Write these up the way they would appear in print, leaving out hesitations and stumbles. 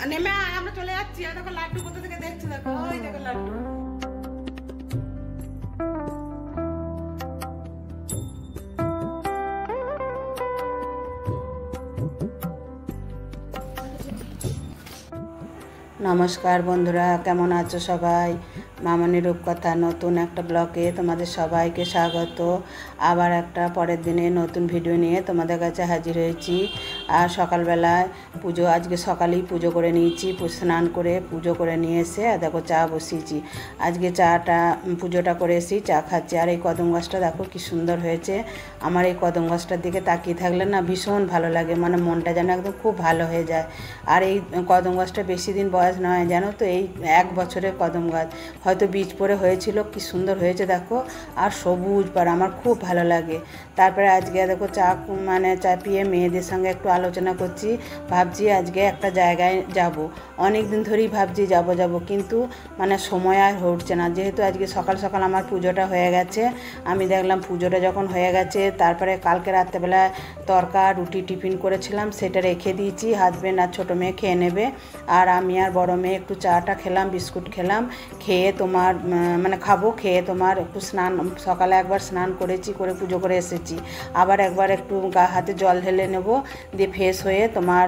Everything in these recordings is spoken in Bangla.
নেমে আমরা চলে যাচ্ছি। আর দেখো লাড্ডু কোথা থেকে দেখছি, দেখো ওই দেখো লাড্ডু। নমস্কার বন্ধুরা, কেমন আছো সবাই? মামনি রূপকথা নতুন একটা ব্লগে তোমাদের সবাইকে স্বাগত। আবার একটা পরের দিনে নতুন ভিডিও নিয়ে তোমাদের কাছে হাজির হয়েছি। আর সকালবেলায় পুজো, আজকে সকালেই পুজো করে নিয়েছি। স্নান করে পুজো করে নিয়ে এসে দেখো চা বসিয়েছি। আজকে পুজোটা করে এসেই চা খাচ্ছি। আর এই কদম গাছটা দেখো কি সুন্দর হয়েছে। আমার এই কদম গাছটার দিকে তাকিয়ে থাকলে না ভীষণ ভালো লাগে, মানে মনটা যেন একদম খুব ভালো হয়ে যায়। আর এই কদম গাছটা বেশি দিন বয়স নয় জানো তো, এই 1 বছরের কদম গাছ, হয়তো বীজ পড়ে হয়েছিল। কি সুন্দর হয়েছে দেখো, আর সবুজ পাড়, আমার খুব ভালো লাগে। তারপরে আজকে দেখো চা পিয়ে মেয়েদের সঙ্গে একটু আলোচনা করছি। ভাবছি আজকে একটা জায়গায় যাব, অনেক দিন ধরেই ভাবছি যাব, কিন্তু মানে সময় আর হচ্ছে না। যেহেতু আজকে সকাল সকাল আমার পুজোটা হয়ে গেছে, আমি দেখলাম পুজোটা যখন হয়ে গেছে, তারপরে কালকে রাত্রেবেলায় তরকা রুটি টিফিন করেছিলাম, সেটা রেখে দিয়েছি। হাজব্যান্ড আর ছোটো মেয়ে খেয়ে নেবে, আর আমি আর বড় মেয়ে একটু চাটা খেলাম, বিস্কুট খেলাম। খেয়ে তোমার খাবো। খেয়ে তোমার একটু সকালে একবার স্নান করেছি, করে পুজো করে এসেছি। আবার একবার একটু হাতে জল ঢেলে নেব, দিয়ে ফ্রেশ হয়ে তোমার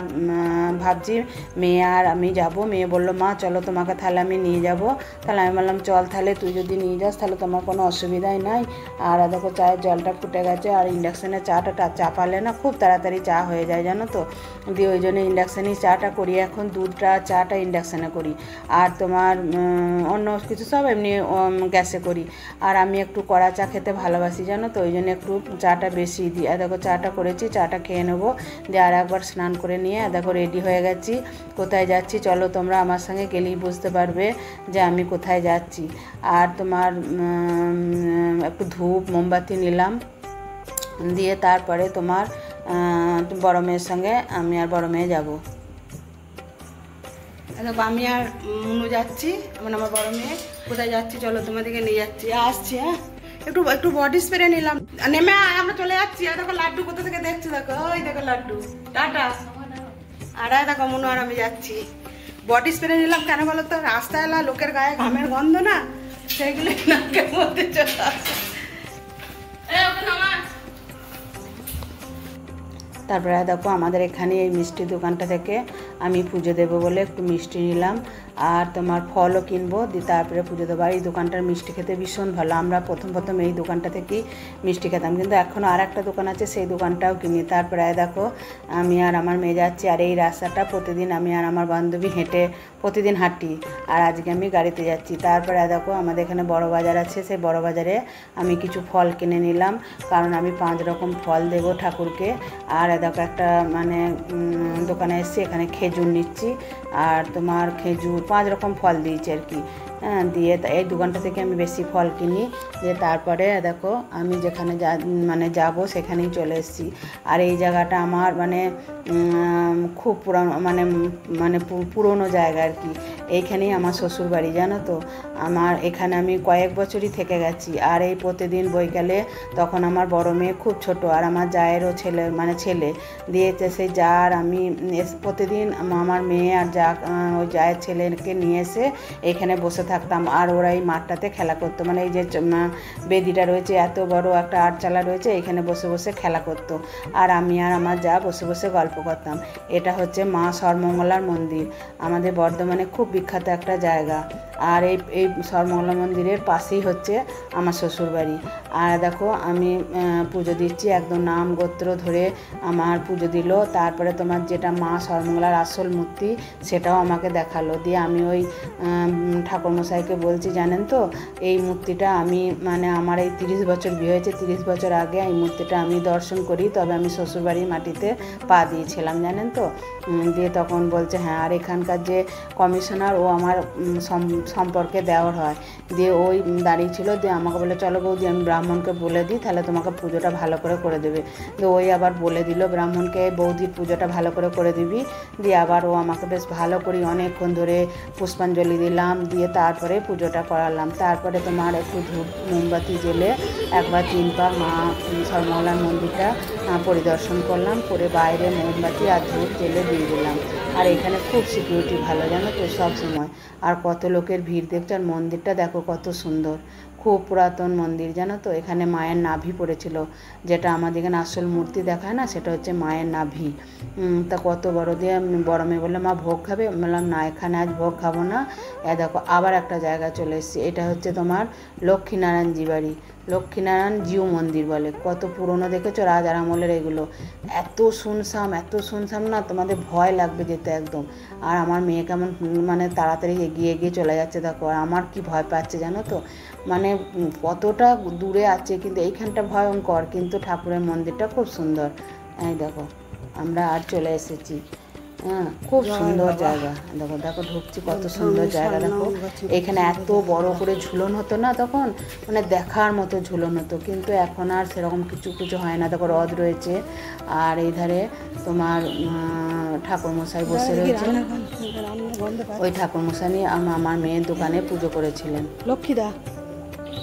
ভাবছি মেয়ে আর আমি যাব। মেয়ে বললো মা চলো তোমাকে তাহলে আমি নিয়ে যাব। তাহলে আমি বললাম চল, তাহলে তুই যদি নিয়ে যাস তাহলে তোমার কোনো অসুবিধাই নাই। আর দেখো চায়ের জলটা ফুটে গেছে, আর ইন্ডাকশানে চাটা চাপালে না খুব তাড়াতাড়ি চা হয়ে যায় জানো তো। দিয়ে ওই জন্য ইন্ডাকশানেই চাটা করি এখন, দুধটা চাটা ইন্ডাকশানে করি। আর তোমার অন্য কিছু সব এমনি গ্যাসে করি। আর আমি একটু কড়া চা খেতে ভালোবাসি জানো তো, ওই জন্য একটু চাটা বেশি দিই। আর দেখো চাটা করেছি, চাটা খেয়ে নেবো। দিয়ে আর একবার স্নান করে নিয়ে দেখো রেডি হয়ে গেছি। কোথায় যাচ্ছি চলো, তোমরা আমার সঙ্গে গেলেই বুঝতে পারবে যে আমি কোথায় যাচ্ছি। আর তোমার একটু ধূপ মোমবাতি নিলাম, দিয়ে তারপরে তোমার বড় মেয়ের সঙ্গে আমি আর বড় মেয়ে যাবো। দেখো আমি আর মুনু যাচ্ছি, মানে আমার বড় মেয়ে। কোথায় যাচ্ছি চলো তোমাদেরকে নিয়ে যাচ্ছি, আসছি। হ্যাঁ, একটু বডি স্প্রে নিলাম, নেমে আমরা চলে যাচ্ছি। আর দেখো লাড্ডু কোথা থেকে দেখছি, দেখো ওই দেখো লাড্ডু। টাটা। আর দেখো মুনু আর আমি যাচ্ছি। বডি স্প্রে নিলাম কেন বলো তো, রাস্তায় এলা লোকের গায়ে ঘামের গন্ধ না, সেইগুলো নাকের মধ্যে চলে আসে। তারপরে দেখো আমাদের এখানে এই মিষ্টি দোকানটা থেকে আমি পুজো দেবো বলে একটু মিষ্টি নিলাম, আর তোমার ফলও কিনবো, দিয়ে তারপরে পুজো দেবো। আর এই দোকানটার মিষ্টি খেতে ভীষণ ভালো। আমরা প্রথম এই দোকানটা থেকেই মিষ্টি খেতাম, কিন্তু এখনও আর একটা দোকান আছে, সেই দোকানটাও কিনি। তারপরে দেখো আমি আর আমার মেয়ে যাচ্ছি। আর এই রাস্তাটা প্রতিদিন আমি আর আমার বান্ধবী প্রতিদিন হাঁটি, আর আজকে আমি গাড়িতে যাচ্ছি। তারপরে দেখো আমাদের এখানে বড় বাজার আছে, সেই বড় বাজারে আমি কিছু ফল কিনে নিলাম, কারণ আমি 5 রকম ফল দেবো ঠাকুরকে। আর দেখো একটা দোকানে এসেছি, এখানে খেজুর নিচ্ছি। আর তোমার খেজুর 5 রকম ফল দিয়েছে আর কি। হ্যাঁ, দিয়ে এই দোকানটা থেকে আমি বেশি ফল কিনি। দিয়ে তারপরে দেখো আমি যেখানে যাব সেখানেই চলে এসেছি। আর এই জায়গাটা আমার খুব পুরনো জায়গা আর কি। এইখানেই আমার শ্বশুর বাড়ি জানো তো। আমার এখানে আমি কয়েক বছরই থেকে গেছি। আর এই প্রতিদিন বৈকালে, তখন আমার বড় মেয়ে খুব ছোট, আর আমার জায়েরও ছেলে দিয়েছে, সেই যা আর আমি প্রতিদিন আমার মেয়ে আর ওই জায়ের ছেলেকে নিয়ে এসে এখানে বসে থাকতাম। আর ওরা এই মাঠটাতে খেলা করতো, মানে এই যে বেদিটা রয়েছে, এত বড় একটা আটচালা রয়েছে, এখানে বসে বসে খেলা করতো। আর আমি আর আমার যা বসে বসে গল্প করতাম। এটা হচ্ছে মা সর্বমঙ্গলার মন্দির, আমাদের বর্ধমানে খুব বিখ্যাত একটা জায়গা। আর এই সর্বমঙ্গলা মন্দিরের পাশেই হচ্ছে আমার শ্বশুরবাড়ি। আর দেখো আমি পুজো দিচ্ছি, একদম নাম গোত্র ধরে আমার পুজো দিল। তারপরে তোমার যেটা মা সর্বমঙ্গলার আসল মূর্তি, সেটাও আমাকে দেখালো। দিয়ে আমি ওই ঠাকুরমশাইকে বলছি জানেন তো, এই মূর্তিটা আমি আমার এই 30 বছর বিয়ে হয়েছে, 30 বছর আগে এই মূর্তিটা আমি দর্শন করি, তবে আমি শ্বশুরবাড়ির মাটিতে পা দিয়েছিলাম জানেন তো। দিয়ে তখন বলছে হ্যাঁ। আর এখানকার যে কমিশনার আর ও আমার সম্পর্কে দেওয়ার হয়। দিয়ে ওই দাঁড়িয়ে ছিল, দিয়ে আমাকে বলে চলো বৌদি আমি ব্রাহ্মণকে বলে দিই, তাহলে তোমাকে পুজোটা ভালো করে দেবে। দিয়ে ওই আবার বলে দিল ব্রাহ্মণকে, বৌদির পুজোটা ভালো করে দিবি। দিয়ে আবার ও আমাকে বেশ ভালো করে অনেকক্ষণ ধরে পুষ্পাঞ্জলি দিলাম, দিয়ে তারপরে পুজোটা করালাম। তারপরে তোমার একটু ধূপ মোমবাতি জ্বেলে একবার 3 পাক মা সর্বমঙ্গলার মন্দিরটা পরিদর্শন করলাম, করে বাইরে মোমবাতি আর ধূপ জ্বেলে দিয়ে দিলাম। আর এখানে খুব সিকিউরিটি ভালো জানো তো সব সময়, আর কত লোকের ভিড় দেখছো। আর মন্দিরটা দেখো কত সুন্দর, খুব পুরাতন মন্দির জানো তো। এখানে মায়ের নাভি পড়েছিল, যেটা আমাদের এখানে আসল মূর্তি দেখায় না, সেটা হচ্ছে মায়ের নাভি। তা কত বড়। দিয়ে বড় মেয়ে বললে মা ভোগ খাবে, বললাম না এখানে আজ ভোগ খাবো না। দেখো আবার একটা জায়গা চলে এসেছি, এটা হচ্ছে তোমার লক্ষ্মীনারায়ণজি বাড়ি, লক্ষ্মীনারায়ণ জিউ মন্দির বলে। কত পুরনো দেখেছো, রাজার আমলের এগুলো। এত শুনশাম না, তোমাদের ভয় লাগবে যেতে একদম। আর আমার মেয়ে কেমন মানে তাড়াতাড়ি এগিয়ে চলে যাচ্ছে দেখো, আর আমার কি ভয় পাচ্ছে জানো তো। মানে কতটা দূরে আছে, কিন্তু এইখানটা ভয়ঙ্কর, কিন্তু ঠাকুরের মন্দিরটা খুব সুন্দর। এই দেখো আমরা আর চলে এসেছি। হ্যাঁ খুব সুন্দর জায়গা। দেখো দেখো ঢুকছি, কত সুন্দর জায়গা দেখো। এখানে এত বড় করে ঝুলন হতো না তখন, মানে দেখার মতো ঝুলন হতো, কিন্তু এখন আর সেরকম কিছু হয় না। দেখো হ্রদ রয়েছে, আর এই ধারে তোমার ঠাকুরমশাই বসে রয়েছে। ওই ঠাকুরমশাই নিয়ে আমার মেয়ের দোকানে পুজো করেছিলেন। লক্ষ্মীদা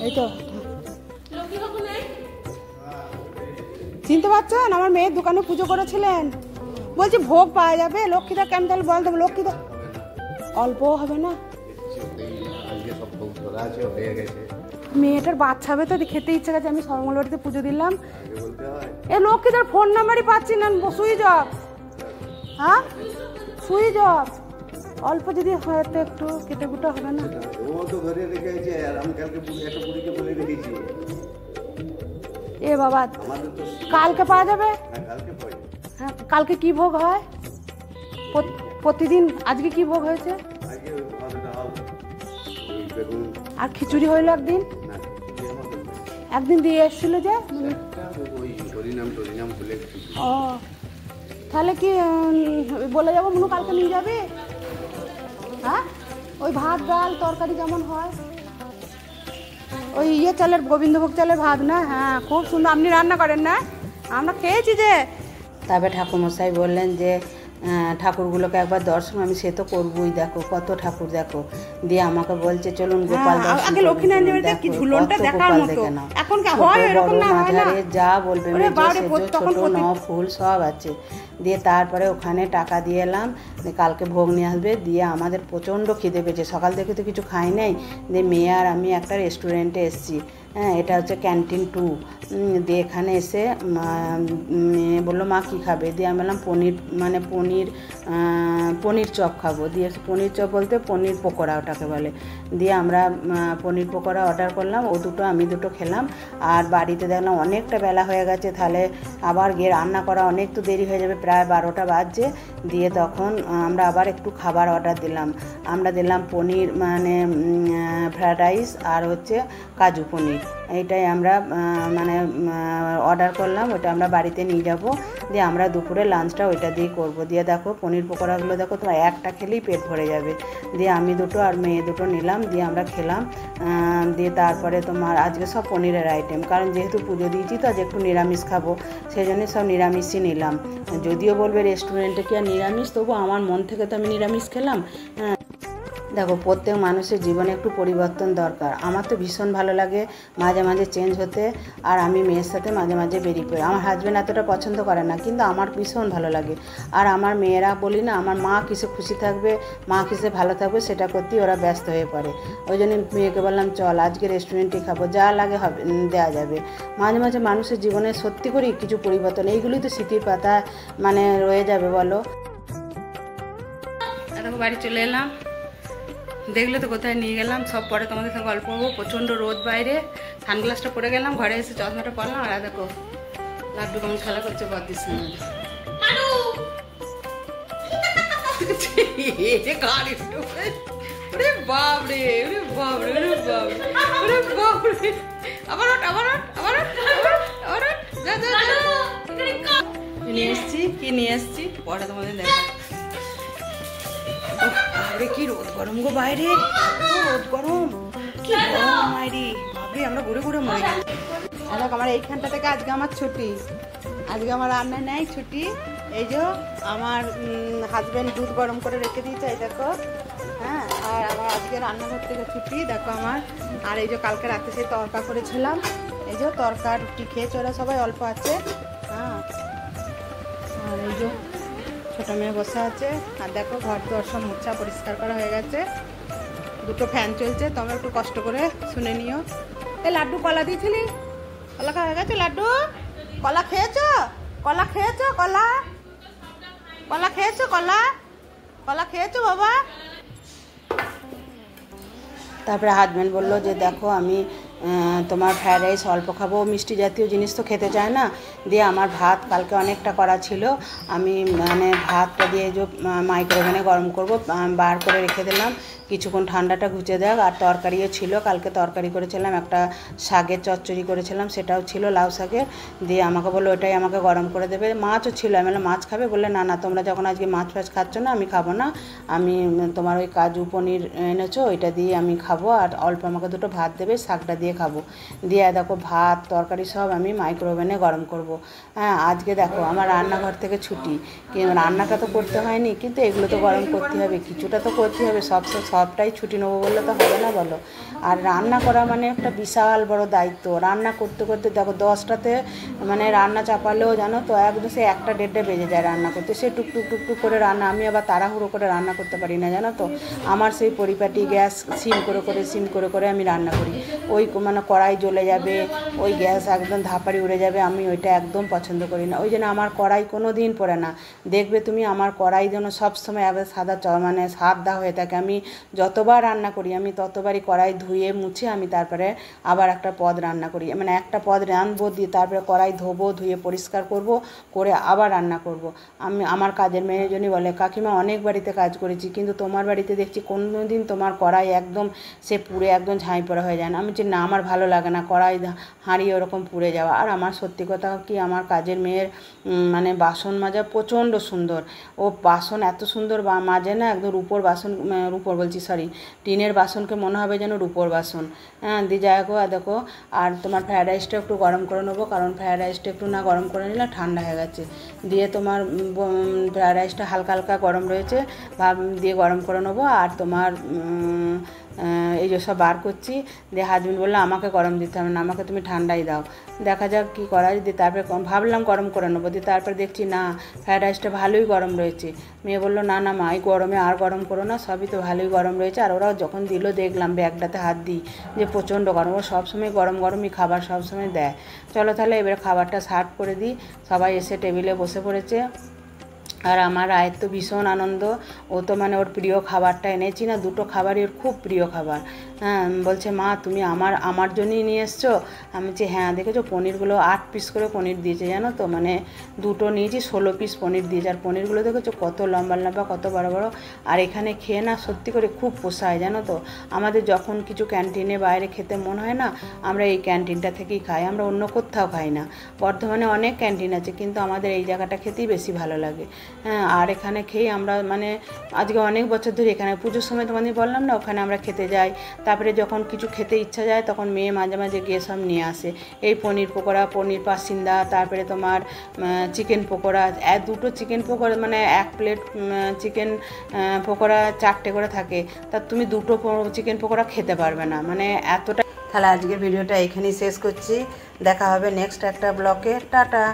এই তো চিনতে পারছেন, আমার মেয়ের দোকানে পুজো করেছিলেন। বলছি ভোগ পাওয়া যাবে লক্ষ্মীদা? কেন তাহলে বল দেবো লক্ষ্মীদা, অল্প হবে না? মেয়েটার বাচ্চা হবে তো খেতে ইচ্ছা গেছে, আমি সর্বমঙ্গলবাড়িতে পুজো দিলাম। এ লক্ষ্মীদার ফোন নাম্বারই পাচ্ছি না, সুইচ অফ। হ্যাঁ সুইচ অফ। অল্প যদি হয়তো একটু কেটে কুটে হবে না? এ বাবা কালকে পাওয়া যাবে? হ্যাঁ কালকে কি ভোগ হয় প্রতিদিন? আজকে কি ভোগ হয়েছে? আর খিচুড়ি হইলো একদিন দিয়ে এসছিল যে। ও তাহলে কি বলে যাবো মনু কালকে নিয়ে যাবে? হ্যাঁ ওই ভাত ডাল তরকারি যেমন হয়, ওই চালের গোবিন্দভোগ চালের ভাত না? হ্যাঁ খুব সুন্দর। আপনি রান্না করেন না? আমরা খেয়েছি যে। তারপরে ঠাকুরমশাই বললেন যে ঠাকুরগুলোকে একবার দর্শন। আমি সে তো করবোই, দেখো কত ঠাকুর দেখো। দিয়ে আমাকে বলছে চলুন গোপাল দর্শন, মাঝারে যা বলবে, ছোট ন ফুল সব আছে। দিয়ে তারপরে ওখানে টাকা দিয়ে এলাম, কালকে ভোগ নিয়ে আসবে। দিয়ে আমাদের প্রচণ্ড খিদে পেয়েছে, সকাল থেকে তো কিছু খাই নাই। দিয়ে মেয়ে আর আমি একটা রেস্টুরেন্টে এসেছি। হ্যাঁ এটা হচ্ছে ক্যান্টিন 2। দিয়ে এখানে এসে বললো মা কী খাবে? দিয়ে আমি বললাম পনির চপ খাবো। দিয়ে পনির চপ বলতে পনির পকোড়া ওটাকে বলে। দিয়ে আমরা পনির পকোড়া অর্ডার করলাম, ও দুটো আমি দুটো খেলাম। আর বাড়িতে দেখলাম অনেকটা বেলা হয়ে গেছে, তাহলে আবার গিয়ে রান্না করা অনেক তো দেরি হয়ে যাবে, প্রায় 12টা বাজছে। দিয়ে তখন আমরা আবার একটু খাবার অর্ডার দিলাম। আমরা দিলাম পনির মানে ফ্রায়েড রাইস আর হচ্ছে কাজু পনির, এইটাই আমরা অর্ডার করলাম। ওটা আমরা বাড়িতে নিয়ে যাব। দিয়ে আমরা দুপুরে লাঞ্চটা ওইটা দিয়েই করবো। দিয়ে দেখো পনির পকোড়াগুলো দেখো, তোমার একটা খেলেই পেট ভরে যাবে। দিয়ে আমি দুটো আর মেয়ে দুটো নিলাম, দিয়ে আমরা খেলাম। দিয়ে তারপরে তোমার আজকে সব পনিরের আইটেম, কারণ যেহেতু পুজো দিয়েছি তো আজ একটু নিরামিষ খাবো, সেই জন্য সব নিরামিষই নিলাম। যদিও বলবে রেস্টুরেন্টে কি আর নিরামিষ, তবু আমার মন থেকে তো আমি নিরামিষ খেলাম। দেখো প্রত্যেক মানুষের জীবনে একটু পরিবর্তন দরকার। আমার তো ভীষণ ভালো লাগে মাঝে মাঝে চেঞ্জ হতে, আর আমি মেয়ের সাথে মাঝে মাঝে বেরিয়ে পড়ি। আমার হাজব্যান্ড এতটা পছন্দ করে না, কিন্তু আমার ভীষণ ভালো লাগে। আর আমার মেয়েরা বলি না, আমার মা কিসে খুশি থাকবে, মা কিসে ভালো থাকবে সেটা করতেই ওরা ব্যস্ত হয়ে পড়ে। ওই জন্য মেয়েকে বললাম চল আজকে রেস্টুরেন্টে খাবো, যা লাগে হবে দেওয়া যাবে। মাঝে মাঝে মানুষের জীবনে সত্যি করেই কিছু পরিবর্তন, এইগুলোই তো স্মৃতির পাতা রয়ে যাবে বলো। দেখো বাড়ি চলে এলাম, দেখলে তো কোথায় নিয়ে গেলাম সব, পরে তোমাদের সঙ্গে গল্প করবো। প্রচণ্ড রোদ বাইরে, সানগ্লাসটা পরে গেলাম, ঘরে এসে চশমাটা পরলাম। আর দেখো লাড্ডু কেমন খেলা করছে বদিস নিয়ে এসছি, কি নিয়ে এসছি পরে তোমাদের দেখা। বাপরে কি রোদ গরম গো বাইরে, রোদ গরম, কি গরম বাইরে বাপরে, আমরা ঘুরে ঘুরে মরে গেছি। দেখ আমার এইখানটা থেকে আজকে আমার ছুটি, আজকে আমার রান্না নেই, ছুটি। এই যে আমার হাজব্যান্ড দুধ গরম করে রেখে দিয়েছে, এই দেখো। হ্যাঁ, আর আমার আজকে রান্নাঘর থেকে ছুটি, দেখো আমার। আর এই যে কালকে রাতে সেই তরকা করেছিলাম, এই যে তরকা রুটি খেয়েছে ওরা সবাই, অল্প আছে। হ্যাঁ, আর এই যে ছোটো মেয়ে বসে আছে। আর দেখো ঘর দর সব মোছা পরিষ্কার করা হয়ে গেছে, দুটো ফ্যান চলছে, তোমরা একটু কষ্ট করে শুনে নিও। এই লাড্ডু কলা দিয়েছিলি, কলা খাওয়া হয়ে গেছে? লাড্ডু কলা খেয়েছো? কলা খেয়েছো? কলা কলা খেয়েছো? কলা কলা খেয়েছো বাবা? তারপরে হাজব্যান্ড বললো যে দেখো আমি তোমার ফ্রায়েড রাইস অল্প খাবো, মিষ্টি জাতীয় জিনিস তো খেতে চায় না। দিয়ে আমার ভাত কালকে অনেকটা করা ছিল, আমি মানে ভাতটা দিয়ে যে মাইক্রোওভেনে গরম করব বার করে রেখে দিলাম, কিছুক্ষণ ঠান্ডাটা ঘুচে দেখ। আর তরকারিও ছিল, কালকে তরকারি করেছিলাম, একটা শাকের চচ্চড়ি করেছিলাম, সেটাও ছিল লাউ শাকের। দিয়ে আমাকে বললো ওটাই আমাকে গরম করে দেবে। মাছও ছিল, আমি বললাম মাছ খাবে? বললে না না, তোমরা যখন আজকে মাছ ফাছ খাচ্ছ না আমি খাবো না, আমি তোমার ওই কাজু পনির এনেছো ওইটা দিয়ে আমি খাবো, আর অল্প আমাকে দুটো ভাত দেবে, শাকটা দিয়ে খাবো। দিয়ে দেখো ভাত তরকারি সব আমি মাইক্রোওভেনে গরম করব। হ্যাঁ, আজকে দেখো আমার রান্নাঘর থেকে ছুটি, কিন্তু রান্নাটা তো করতে হয়নি, কিন্তু এগুলো তো গরম করতে হবে, কিছুটা তো করতে হবে, সবটাই ছুটি নেবো বললে তো হবে না বলো। আর রান্না করা মানে একটা বিশাল বড় দায়িত্ব। রান্না করতে করতে দেখো 10টাতে মানে রান্না চাপালেও জানো তো একদম সে 1টা 1:30 বেজে যায় রান্না করতে, সে টুকটুক টুকটুক করে রান্না, আমি আবার তাড়াহুড়ো করে রান্না করতে পারি না জানো তো। আমার সেই পরিপাটি গ্যাস সিম করে করে আমি রান্না করি, ওই মানে কড়াই জ্বলে যাবে, ওই গ্যাস একদম ধাপাড়ি উড়ে যাবে, আমি ওইটা একদম পছন্দ করি না। ওই জন্য আমার কড়াই কোনো দিন পড়ে না, দেখবে তুমি আমার কড়াই যেন সবসময় একবার সাদা মানে সাদা হয়ে থাকে। আমি যতবার রান্না করি আমি ততবারই কড়াই ধুয়ে মুছে আমি তারপরে আবার একটা পদ রান্না করি, মানে একটা পদ রাঁধবো, দিয়ে তারপরে কড়াই ধোবো, ধুয়ে পরিষ্কার করব, করে আবার রান্না করব। আমি আমার কাজের মেয়ের জন্যই বলে কাকিমা অনেক বাড়িতে কাজ করেছি, কিন্তু তোমার বাড়িতে দেখছি কোনো দিন তোমার কড়াই একদম সে পুড়ে একদম ঝাঁই পড়া হয়ে যায় না। আমি যে না, আমার ভালো লাগে না কড়াই হাঁড়ি ওরকম পুড়ে যাওয়া। আর আমার সত্যি কথা কি, আমার কাজের মেয়ের মানে বাসন মাজা প্রচণ্ড সুন্দর, ও বাসন এত সুন্দর মাজে না, একদম রূপোর বাসন, রূপোর বলছি সরি, টিনের বাসনকে মনে হবে যেন রূপোর বাসন। হ্যাঁ, দিয়ে যাই হোক। দেখো আর তোমার ফ্রায়েড রাইসটা একটু গরম করে নেবো, কারণ ফ্রায়েড রাইসটা একটু না গরম করে নিলে ঠান্ডা হয়ে গেছে। দিয়ে তোমার ফ্রায়েড রাইসটা হালকা হালকা গরম রয়েছে, দিয়ে গরম করে নেবো। আর তোমার এই যে সব বার করছি, দিয়ে হাজবেন্ড বললো আমাকে গরম দিতে হবে না, আমাকে তুমি ঠান্ডাই দাও, দেখা যাক কী করা যায়। দিয়ে তারপরে ভাবলাম গরম করে নেবো, দিয়ে তারপরে দেখছি না ফ্রায়েড রাইসটা ভালোই গরম রয়েছে। মেয়ে বললো না না মা, এই গরমে আর গরম করো না, সবই তো ভালোই গরম রয়েছে। আর ওরাও যখন দিল দেখলাম ব্যাগটাতে হাত দিই যে প্রচণ্ড গরম, ও সবসময় গরম গরমই খাবার সবসময় দেয়। চলো তাহলে এবারে খাবারটা সার্ভ করে দিই, সবাই এসে টেবিলে বসে পড়েছে। আর আমার রায়ের তো ভীষণ আনন্দ, ও তো মানে ওর প্রিয় খাবারটা এনেছি না, দুটো খাবারই ওর খুব প্রিয় খাবার। হ্যাঁ, বলছে মা তুমি আমার জন্যই নিয়ে এসছো? আমি বলছি হ্যাঁ, দেখেছো পনিরগুলো 8 পিস করে পনির দিয়েছে জানো তো, মানে দুটো নিয়েছি 16 পিস পনির দিয়েছে। আর পনিরগুলো দেখেছো কত লম্বা লম্বা, কত বড় বড়। আর এখানে খেয়ে না সত্যি করে খুব পোষায় জানো তো। আমাদের যখন কিছু ক্যান্টিনে বাইরে খেতে মন হয় না, আমরা এই ক্যান্টিনটা থেকেই খাই, আমরা অন্য কোথাও খাই না। বর্ধমানে অনেক ক্যান্টিন আছে, কিন্তু আমাদের এই জায়গাটা খেতেই বেশি ভালো লাগে। হ্যাঁ, আর এখানে খেয়ে আমরা মানে আজকে অনেক বছর ধরে এখানে পুজোর সময় তোমাদের বললাম না, ওখানে আমরা খেতে যাই। তারপরে যখন কিছু খেতে ইচ্ছা যায় তখন মেয়ে মাঝে মাঝে গিয়ে সব নিয়ে আসে, এই পনির পকোড়া, পনির পাসিন্দা, তারপরে তোমার চিকেন পকোড়া, দুটো চিকেন পকোড়া মানে 1 প্লেট চিকেন পকোড়া 4টে করে থাকে, তা তুমি দুটো চিকেন পকোড়া খেতে পারবে না, মানে এতটা। তাহলে আজকের ভিডিওটা এখানেই শেষ করছি, দেখা হবে নেক্সট একটা ব্লগে, টাটা।